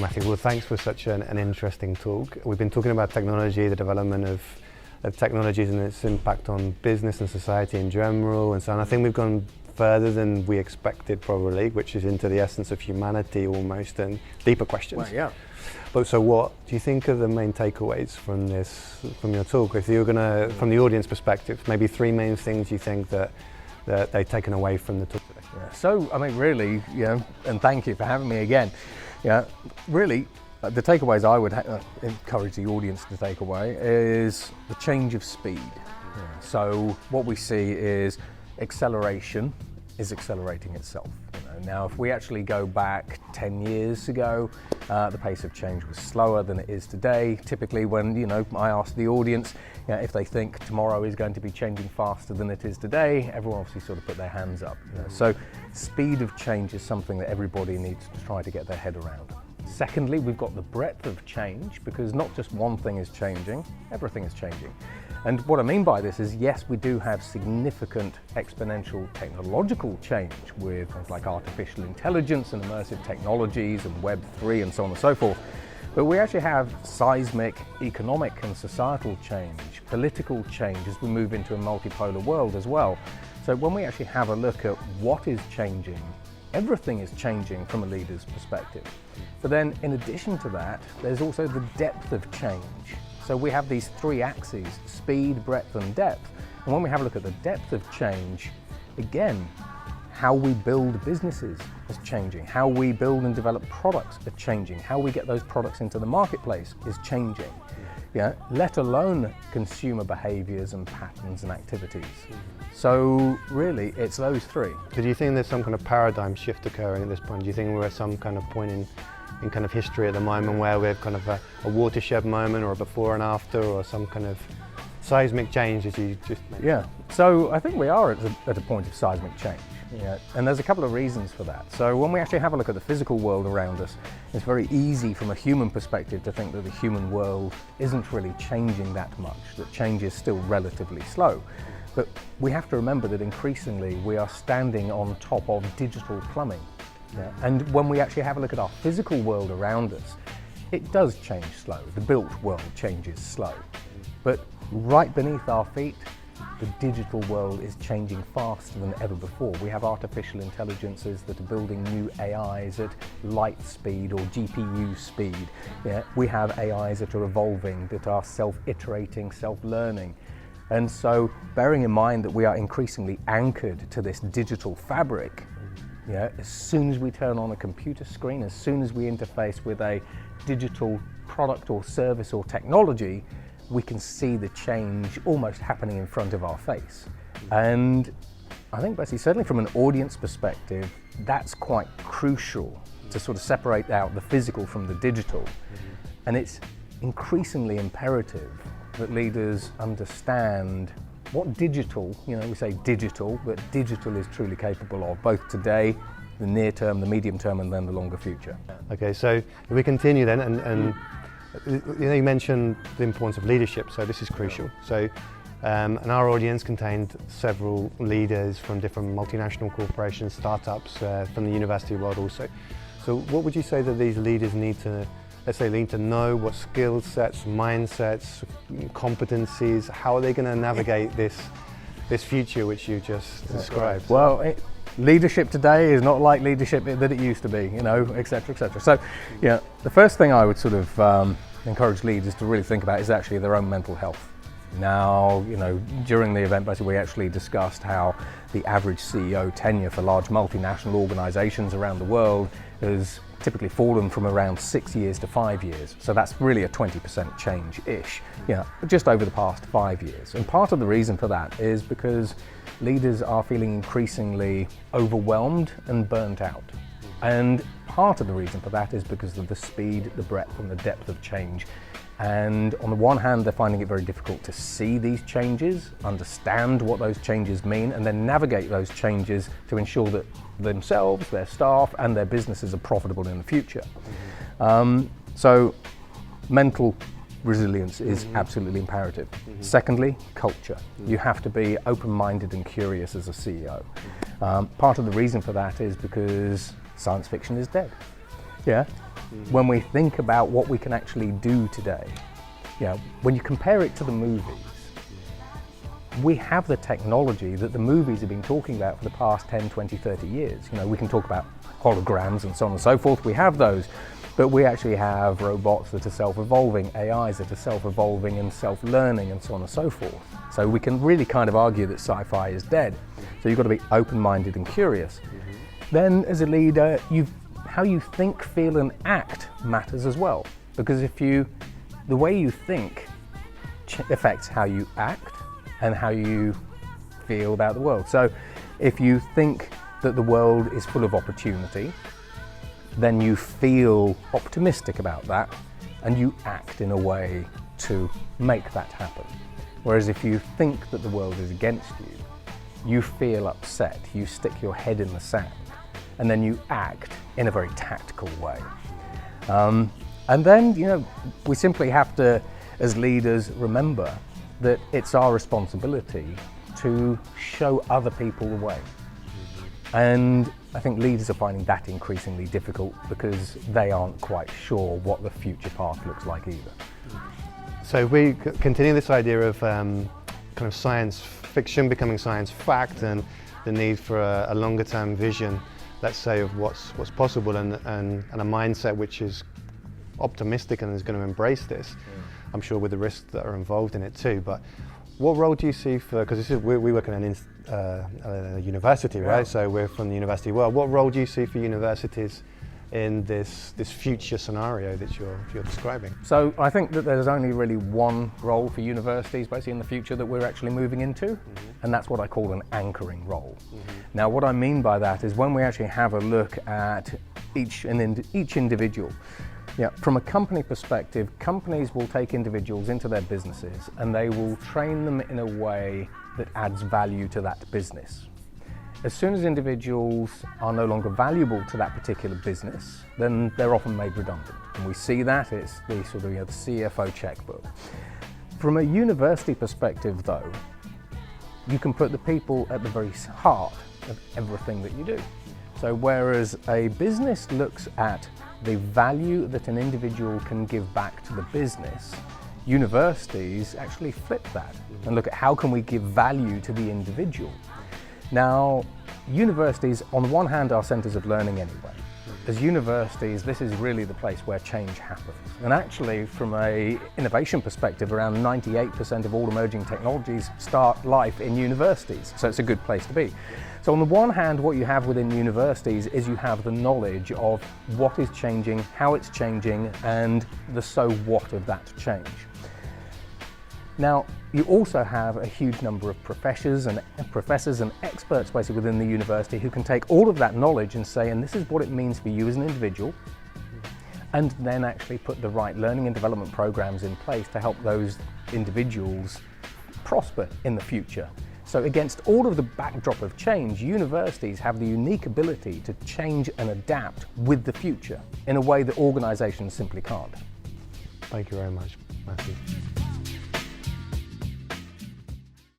Matthew, well, thanks for such an interesting talk. We've been talking about technology, the development of technologies and its impact on business and society in general and so on. I think we've gone further than we expected probably, which is into the essence of humanity almost and deeper questions. Well, yeah. But so what do you think are the main takeaways from your talk? If you're gonna, from the audience perspective, maybe three main things you think that they've taken away from the talk today? Yeah. So, I mean, really, and thank you for having me again. Really, the takeaways I would encourage the audience to take away is the change of speed. Yeah. So what we see is acceleration is accelerating itself. Now, if we actually go back 10 years ago, the pace of change was slower than it is today. Typically when, I ask the audience if they think tomorrow is going to be changing faster than it is today, everyone obviously sort of put their hands up. So speed of change is something that everybody needs to try to get their head around. Secondly, we've got the breadth of change, because not just one thing is changing, everything is changing. And what I mean by this is, yes, we do have significant exponential technological change with things like artificial intelligence and immersive technologies and Web3 and so on and so forth. But we actually have seismic economic and societal change, political change as we move into a multipolar world as well. So when we actually have a look at what is changing, everything is changing from a leader's perspective. But then in addition to that, there's also the depth of change. So we have these three axes, speed, breadth and depth. And when we have a look at the depth of change, again, how we build businesses is changing. How we build and develop products are changing. How we get those products into the marketplace is changing. Let alone consumer behaviors and patterns and activities. So really, it's those three. So do you think there's some kind of paradigm shift occurring at this point? Do you think we're at some kind of point in kind of history at the moment where we have kind of a watershed moment or a before and after or some kind of seismic change as you just mentioned? Yeah, so I think we are at a point of seismic change. And there's a couple of reasons for that. So when we actually have a look at the physical world around us, it's very easy from a human perspective to think that the human world isn't really changing that much, that change is still relatively slow. But we have to remember that increasingly we are standing on top of digital plumbing. And when we actually have a look at our physical world around us, it does change slow. The built world changes slow. But right beneath our feet, the digital world is changing faster than ever before. We have artificial intelligences that are building new AIs at light speed or GPU speed. We have AIs that are evolving, that are self-iterating, self-learning. And so bearing in mind that we are increasingly anchored to this digital fabric, as soon as we turn on a computer screen, as soon as we interface with a digital product or service or technology, we can see the change almost happening in front of our face. And I think basically, certainly from an audience perspective, that's quite crucial to sort of separate out the physical from the digital. And it's increasingly imperative that leaders understand what digital, we say digital, but digital is truly capable of, both today, the near term, the medium term, and then the longer future. Okay, so if we continue then, and you mentioned the importance of leadership, so this is crucial. So, and our audience contained several leaders from different multinational corporations, startups, from the university world also. So what would you say that these leaders need to, let's say, need to know? What skill sets, mindsets, competencies, how are they going to navigate this future which you just described? Well, leadership today is not like leadership that it used to be, et cetera, et cetera. So, the first thing I would sort of encourage leaders to really think about is actually their own mental health. Now, during the event, basically, we actually discussed how the average CEO tenure for large multinational organizations around the world has typically fallen from around 6 years to 5 years. So that's really a 20% change-ish, just over the past 5 years. And part of the reason for that is because leaders are feeling increasingly overwhelmed and burnt out. And part of the reason for that is because of the speed, the breadth and the depth of change. And on the one hand, they're finding it very difficult to see these changes, understand what those changes mean, and then navigate those changes to ensure that themselves, their staff, and their businesses are profitable in the future. So mental resilience is absolutely imperative. Secondly, culture. You have to be open-minded and curious as a CEO. Part of the reason for that is because science fiction is dead. when we think about what we can actually do today. When you compare it to the movies, we have the technology that the movies have been talking about for the past 10, 20, 30 years. We can talk about holograms and so on and so forth. We have those, but we actually have robots that are self-evolving, AIs that are self-evolving and self-learning and so on and so forth. So we can really kind of argue that sci-fi is dead. So you've got to be open-minded and curious. Then as a leader, how you think, feel and act matters as well. Because the way you think affects how you act and how you feel about the world. So if you think that the world is full of opportunity, then you feel optimistic about that and you act in a way to make that happen. Whereas if you think that the world is against you, you feel upset, you stick your head in the sand, and then you act in a very tactical way. And then, we simply have to, as leaders, remember that it's our responsibility to show other people the way. And I think leaders are finding that increasingly difficult because they aren't quite sure what the future path looks like either. So we continue this idea of kind of science fiction becoming science fact, and the need for a longer term vision, let's say, of what's possible, and a mindset which is optimistic and is going to embrace this. I'm sure with the risks that are involved in it too. But what role do you see for, because we work in a university, right? So we're from the university world. What role do you see for universities in this future scenario that you're describing? So I think that there's only really one role for universities basically in the future that we're actually moving into, and that's what I call an anchoring role. Now what I mean by that is when we actually have a look at each individual, from a company perspective, companies will take individuals into their businesses and they will train them in a way that adds value to that business. As soon as individuals are no longer valuable to that particular business, then they're often made redundant. And we see that, it's the sort of the CFO checkbook. From a university perspective though, you can put the people at the very heart of everything that you do. So whereas a business looks at the value that an individual can give back to the business, universities actually flip that and look at how can we give value to the individual. Now, universities on the one hand are centres of learning anyway. As universities, this is really the place where change happens. And actually, from an innovation perspective, around 98% of all emerging technologies start life in universities. So it's a good place to be. So on the one hand, what you have within universities is you have the knowledge of what is changing, how it's changing, and the so what of that change. Now, you also have a huge number of professors and experts basically within the university who can take all of that knowledge and say, and this is what it means for you as an individual, and then actually put the right learning and development programs in place to help those individuals prosper in the future. So against all of the backdrop of change, universities have the unique ability to change and adapt with the future in a way that organisations simply can't. Thank you very much, Matthew.